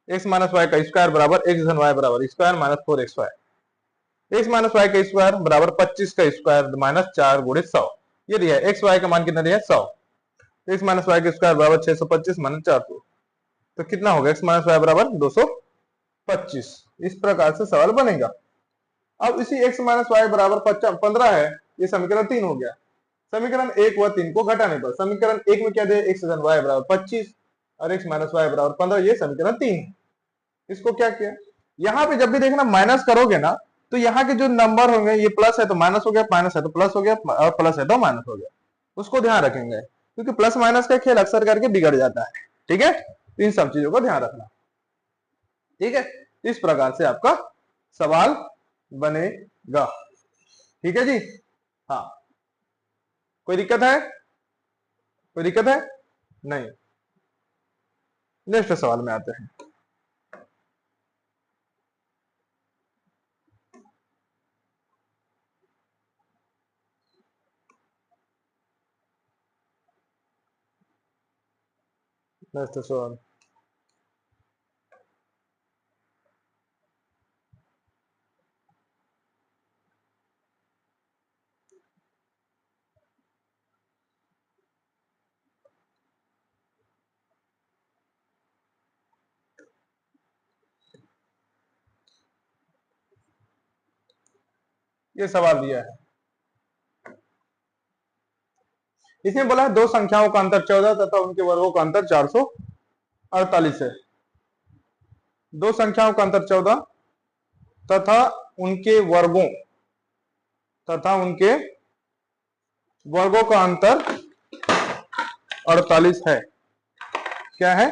x माइनस वाई का स्क्वायर बराबर x धन y बराबर square minus 4xy, x minus y का स्क्वायर बराबर 25 का स्क्वायर माइनस 4 गुणित 100, ये दिया है, x y का मान कितना दिया है, 100, x माइनस वाई का स्क्वायर बराबर 625 माइनस 400, तो कितना होगा, x माइनस वाई बराबर 225। इस प्रकार से सवाल बनेगा। अब इसी x माइनस वाई बराबर 15 है, ये समीकरण 3 हो गया। समीकरण 1 व 3 को घटाने पर समीकरण 1 में क्या दे, x धन y बराबर 25 और x माइनस वाई बराबर 15, ये समीकरण 3 है। इसको क्या किया, यहाँ पे जब भी देखना माइनस करोगे ना, तो यहाँ के जो नंबर होंगे, ये प्लस है तो माइनस हो गया, माइनस है तो प्लस हो गया, और प्लस है तो माइनस हो गया, उसको ध्यान रखेंगे, क्योंकि प्लस माइनस का खेल अक्सर करके बिगड़ जाता है। ठीक है, तो इन सब चीजों को ध्यान रखना। ठीक है, इस प्रकार से आपका सवाल बनेगा। ठीक है जी, हाँ, कोई दिक्कत है, कोई दिक्कत है नहीं, नेक्स्ट सवाल में आते हैं। नेक्स्ट सवाल, ये सवाल दिया है, इसमें बोला है दो संख्याओं का अंतर 14 तथा उनके वर्गों का अंतर 448 है। दो संख्याओं का अंतर 14 तथा उनके वर्गों का अंतर 48 है। क्या है,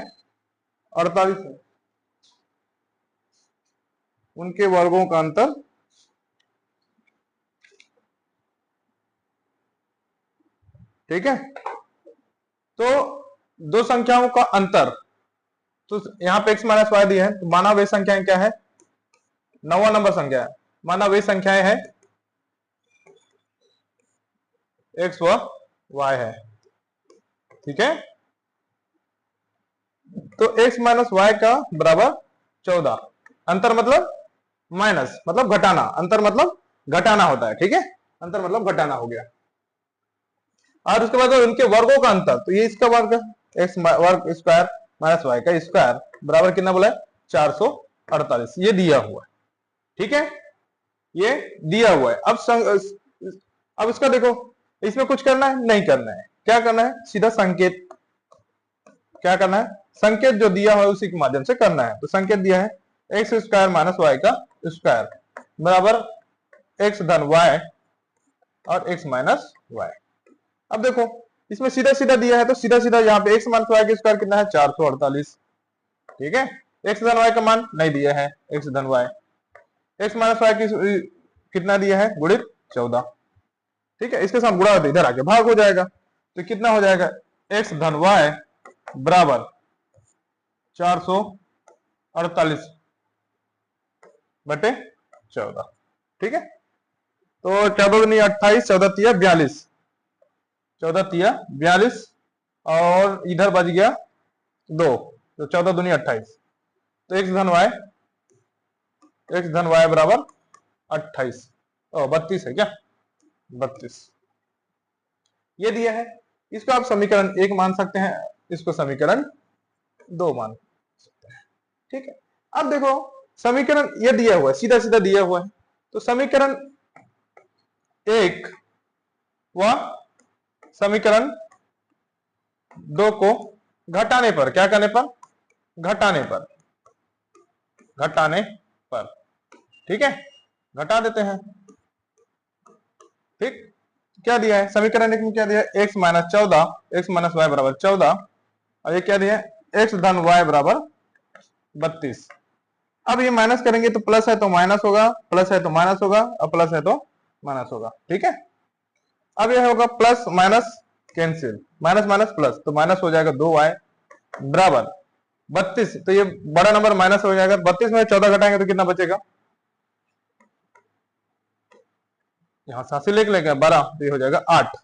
48 है, उनके वर्गों का अंतर, ठीक है, तो दो संख्याओं का अंतर, तो यहाँ पे x माइनस वाई दिया है, तो माना वे संख्याएं क्या है, 9वां नंबर संख्या है, माना वे संख्याएं है x व y है। ठीक है, तो x माइनस वाई का बराबर 14, अंतर मतलब माइनस मतलब घटाना, अंतर मतलब घटाना होता है। ठीक है, अंतर मतलब घटाना हो गया, और उसके बाद उनके वर्गों का अंतर, तो ये इसका वर्ग, एक्स वर्ग स्क्वायर माइनस वाई का स्क्वायर बराबर कितना बोला है, 448, ये दिया हुआ है। ठीक है, ये दिया हुआ है। अब इसका देखो, इसमें कुछ करना है, नहीं करना है, क्या करना है, सीधा संकेत, क्या करना है, संकेत जो दिया है उसी के माध्यम से करना है। तो संकेत दिया है एक्स स्क्वायर माइनस वाई का स्क्वायर बराबर एक्स धन वाई और एक्स माइनस वाई। अब देखो, इसमें सीधा सीधा दिया है, तो सीधा सीधा यहाँ पे एक्स माइनस वाई का स्क्वायर कितना है, 448। ठीक है, एक्स धन वाई का मान नहीं दिया है, एक्स धन वाई, एक्स माइनस वाई कितना दिया है, गुणित 14। ठीक है, इसके साथ गुणा होते इधर आके भाग हो जाएगा, तो कितना हो जाएगा, एक्स धन वाई बराबर 448 बटे 14। ठीक है, तो 14 दूनी 28, 14 तिया 42, 14 तिया 42 और इधर बच गया 2, तो 14 दूनी 28, तो एक्स धन वाई बराबर 28, 32 है क्या, 32 ये दिया है। इसको आप समीकरण 1 मान सकते हैं, इसको समीकरण 2 मान सकते हैं। ठीक है, अब देखो समीकरण ये दिया हुआ है, सीधा सीधा दिया हुआ है, तो समीकरण 1 व समीकरण 2 को घटाने पर, क्या करने पर, घटाने पर, घटाने पर, ठीक है, घटा देते हैं। ठीक, क्या दिया है समीकरण 1 में, क्या दिया है, x minus 14, x minus y बराबर 14, और ये क्या दिया है, एक्स धन वाई बराबर 32। अब ये माइनस करेंगे तो प्लस है तो माइनस होगा, प्लस है तो माइनस होगा, और प्लस है तो माइनस होगा। ठीक है, अब ये होगा plus minus cancel, minus minus plus, तो माइनस हो जाएगा 2y बराबर 32, तो ये बड़ा नंबर माइनस हो जाएगा, 32 में 14 घटाएंगे तो कितना बचेगा, यहाँ 87 लिख लेगा 12, तो ये हो जाएगा 8,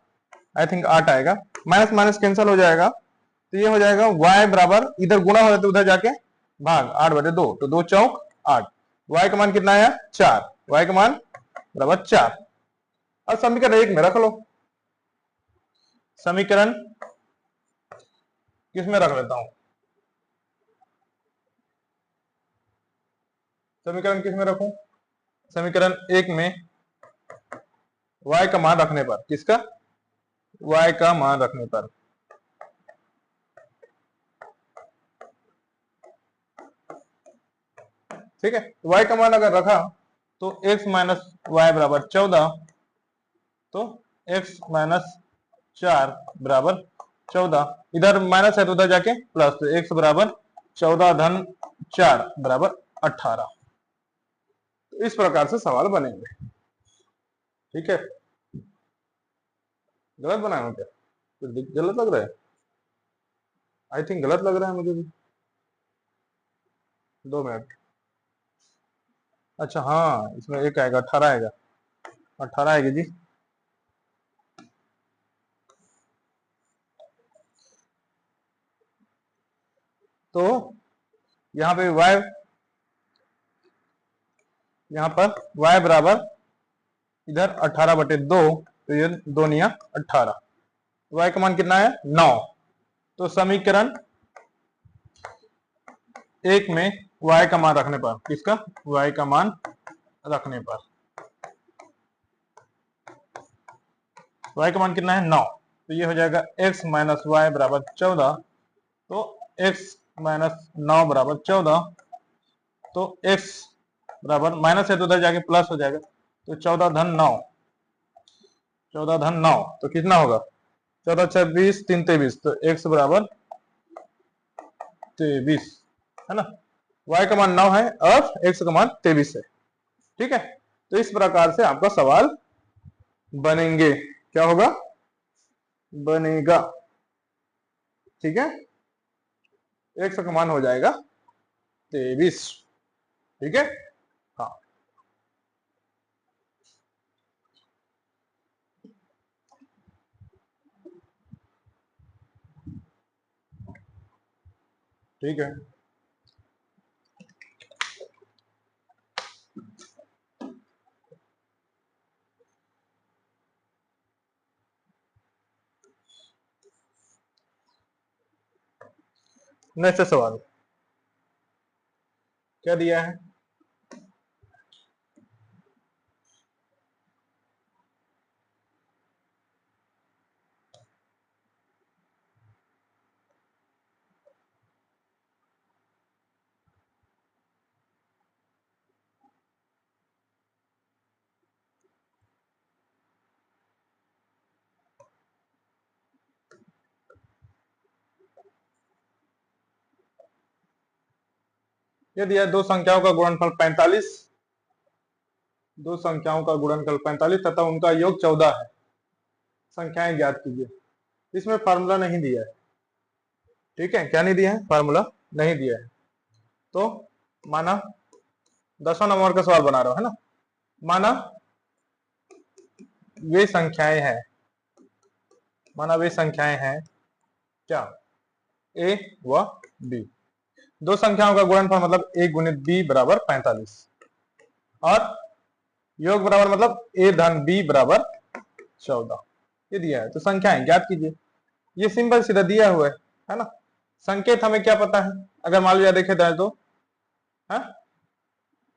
आई थिंक 8 आएगा, माइनस माइनस कैंसिल हो जाएगा, तो ये हो जाएगा y बराबर, इधर गुणा हो तो उधर जाके भाग, 8/2, तो 2 चौक 8, y का मान कितना आया 4, y का मान बराबर 4। अब समीकरण 1 में रख लो, समीकरण किस में रख लेता हूं, समीकरण किस में रखूं, समीकरण 1 में y का मान रखने पर, किसका, y का मान रखने पर, ठीक है, y का मान अगर रखा तो x माइनस वाई बराबर 14, तो x माइनस 4 बराबर 14, इधर माइनस है तो उधर जाके प्लस, तो x बराबर 14 धन 4 बराबर 18। तो इस प्रकार से सवाल बनेंगे। ठीक है, गलत बनाया हूं क्या, कुछ गलत लग रहा है, आई थिंक गलत लग रहा है मुझे भी, 2 मिनट, अच्छा हाँ इसमें एक आएगा 18 आएगा, 18 आएगी जी, तो यहाँ पे y, यहाँ पर y बराबर इधर 18/2, तो ये 2 निया 18, y का मान कितना है 9, तो समीकरण 1 में y का मान रखने पर, किसका, y का मान रखने पर, y का मान कितना है 9, तो ये हो जाएगा x माइनस वाई बराबर 14, तो x माइनस 9 बराबर 14, तो x बराबर माइनस है तो उधर जाके प्लस हो जाएगा, तो 14 धन 9, 14 धन 9, तो कितना होगा, 14 26 3 23, तो x बराबर 23, है ना, y का मान 9 है और x का मान 23 है। ठीक है, तो इस प्रकार से आपका सवाल बनेंगे, क्या होगा, बनेगा। ठीक है, x का मान हो जाएगा 23। ठीक है, हाँ ठीक है, नेक्स्ट सवाल क्या दिया है, ये दिया है दो संख्याओं का गुणनफल 45, दो संख्याओं का गुणनफल 45 तथा उनका योग 14 है, संख्याएं ज्ञात कीजिए। इसमें फार्मूला नहीं दिया है, ठीक है, क्या नहीं दिया है, फार्मूला नहीं दिया है। तो माना 10वां नंबर का सवाल बना रहा हूं, है ना। माना वे संख्याएं हैं, माना वे संख्याएं हैं क्या, ए व बी। दो संख्याओं का गुणनफल मतलब a गुणित b बराबर 45 और योग बराबर मतलब a धन b बराबर 14, ये दिया है। तो संख्याएं ज्ञात कीजिए। ये सिंपल सीधा दिया हुआ है ना। संकेत हमें क्या पता है, अगर मान लिया देखे जाए तो, है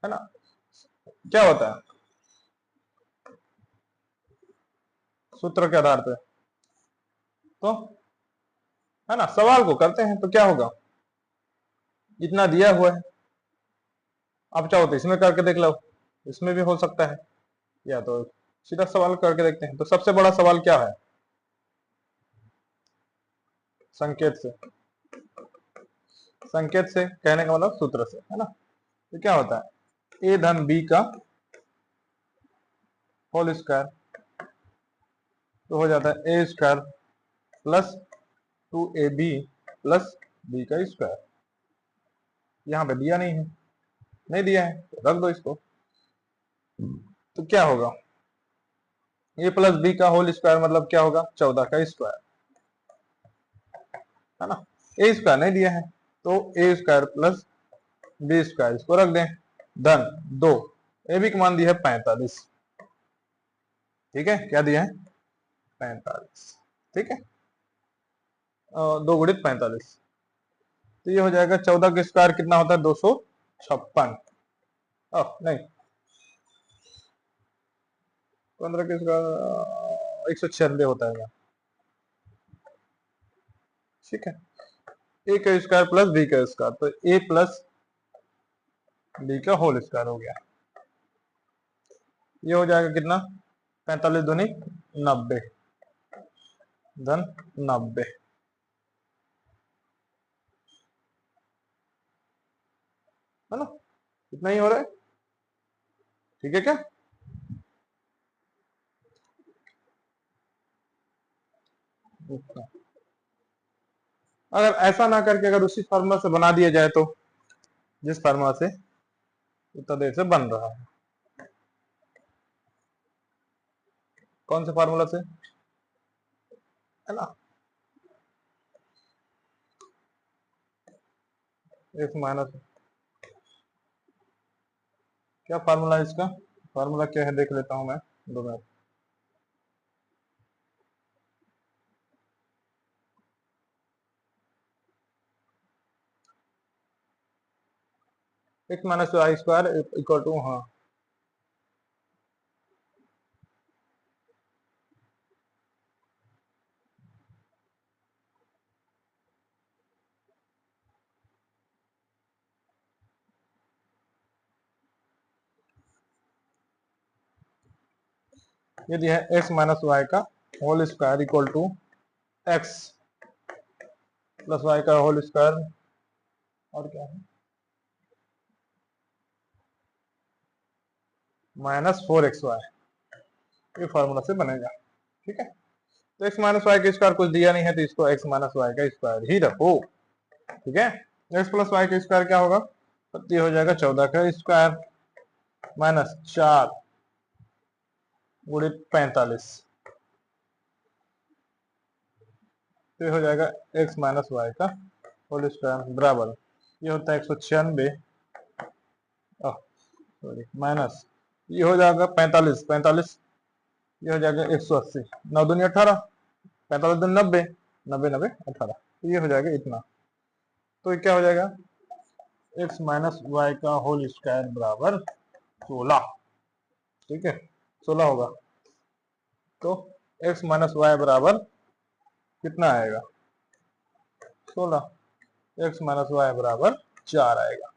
ना, क्या होता है सूत्र के आधार पे, तो है ना, सवाल को करते हैं तो क्या होगा, इतना दिया हुआ है, आप चाहो तो इसमें करके देख लो, इसमें भी हो सकता है, या तो सीधा सवाल करके देखते हैं। तो सबसे बड़ा सवाल क्या है, संकेत से, संकेत से कहने का मतलब सूत्र से, है ना। तो क्या होता है a धन b का होल स्क्वायर, तो हो जाता है a square plus 2ab plus b का स्क्वायर। यहाँ पे दिया नहीं है, नहीं दिया है तो रख दो इसको। तो क्या होगा, a प्लस b का होल स्क्वायर मतलब क्या होगा, 14 का स्क्वायर, है ना। a स्क्वायर नहीं दिया है तो a square plus b square, इसको रख दें, धन 2, ए बी का मान दिया है 45, ठीक है, क्या दिया है 45, ठीक है, 2 गुणित 45, तो ये हो जाएगा 14 का स्क्वायर कितना होता है 256, नहीं 15 का स्क्वायर 196 होता है, ठीक है। ए का स्क्वायर प्लस बी का स्क्वायर, तो ए प्लस बी का होल स्क्वायर हो गया, ये हो जाएगा कितना 45 दूनी 90, धन 90, है ना, इतना ही हो रहा है, ठीक है क्या। अगर ऐसा ना करके अगर उसी फार्मूला से बना दिया जाए तो, जिस फार्मूला से उतना देर से बन रहा है, कौन से फार्मूला से, है ना, एक्स माइनस, क्या फार्मूला है इसका, फार्मूला क्या है देख लेता हूं मैं, 2 minute. X minus y square equal to, हाँ ये दिया है एक्स माइनस वाई का whole square equal to x plus y का होल स्क्वायर, और क्या है -4xy, ये फार्मूला से बनेगा, ठीक है। तो एक्स माइनस वाई का स्क्वायर कुछ दिया नहीं है तो इसको एक्स माइनस वाई का स्क्वायर ही रखो, ठीक है। एक्स प्लस वाई का स्क्वायर क्या होगा, तो ये हो जाएगा 14 का स्क्वायर माइनस 4 गुणित 45, तो ये हो जाएगा एक्स माइनस वाई का होल स्क्वायर बराबर, ये होता है 196, सॉरी माइनस, ये हो जाएगा 45, 45 ये हो जाएगा 180, 9 दूनी 18, 45 दूनी 90, 90 90 18, तो ये हो जाएगा इतना। तो ये क्या हो जाएगा एक्स माइनस वाई का होल स्क्वायर बराबर 16, ठीक है 16 होगा। तो एक्स माइनस वाई बराबर कितना आएगा 16, एक्स माइनस वाई बराबर 4 आएगा,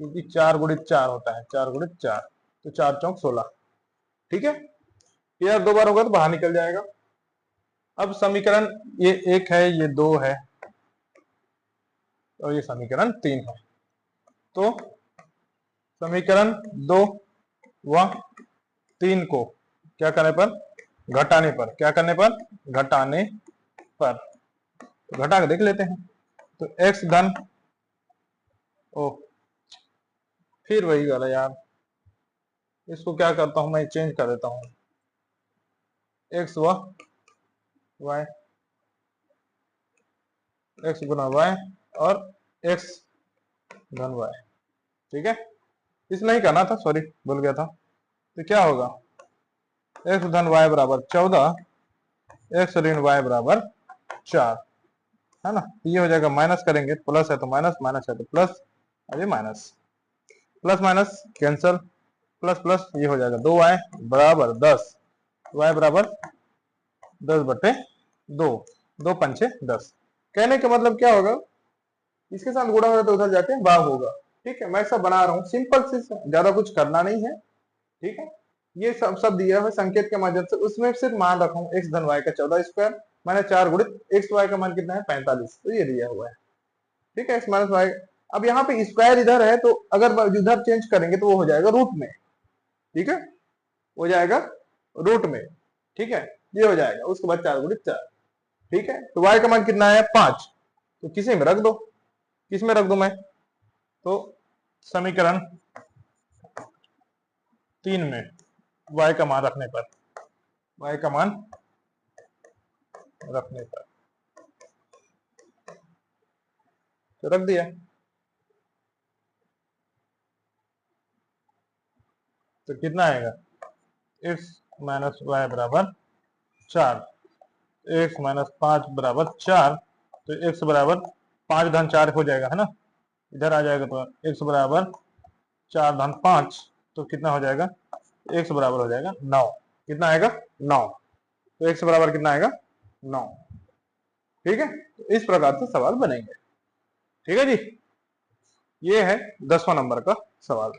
क्योंकि 4 गुणित 4 होता है, 4 गुणित 4, तो 4 चौक 16, ठीक है। ये 2 बार होगा तो बाहर निकल जाएगा। अब समीकरण ये 1 है, ये 2 है और ये समीकरण 3 है, तो समीकरण 2 व 3 को क्या करने पर, घटाने पर, क्या करने पर, घटाने पर, तो घटा के देख लेते हैं। तो x धन, ओ फिर वही वाला यार, इसको क्या करता हूं मैं, चेंज कर देता हूं, x व y, x गुना y और x धन y, ठीक है। इस नहीं करना था, सॉरी भूल गया था। तो क्या होगा, x धन y बराबर 14, x ऋण y बराबर 4, है ना। ये हो जाएगा, माइनस करेंगे, प्लस है तो माइनस, माइनस है तो प्लस, अभी minus, plus minus cancel, plus plus ये हो जाएगा 2y बराबर 10, y बराबर 10/2, 2 पंचे 10। कहने का मतलब क्या होगा, इसके साथ गुणा होगा तो उधर जाके भाग होगा, ठीक है। मैं सब बना रहा हूँ सिंपल से, ज्यादा कुछ करना नहीं है, ठीक है। ये सब दिया है संकेत के माध्यम से, उसमें सिर्फ मान रखा हूँ x धन y का 14 स्क्वायर मैंने 4 गुणित x y का मान कितना है 45, तो ये दिया हुआ है, ठीक है, x माइनस वाई। अब यहाँ पे स्क्वायर इधर है तो अगर इधर चेंज करेंगे तो वो हो जाएगा रूट में, ठीक है, हो जाएगा रूट में, ठीक है, ये हो जाएगा। उसके बाद 4 गुणित 4, ठीक है। तो y का मान कितना है 5, तो किसी में रख दो, किस में रख दो मैं, तो समीकरण 3 में y का मान रखने पर, y का मान रखने पर, तो रख दिया, तो कितना आएगा, x माइनस वाई बराबर 4, x माइनस 5 बराबर 4, तो x बराबर 5 धन 4 हो जाएगा, है ना, इधर आ जाएगा तो x बराबर 4 धन 5, तो कितना हो जाएगा, x बराबर हो जाएगा 9, कितना आएगा 9, तो x बराबर कितना आएगा 9, ठीक है। तो इस प्रकार से सवाल बनेंगे, ठीक है जी। ये है 10वां नंबर का सवाल।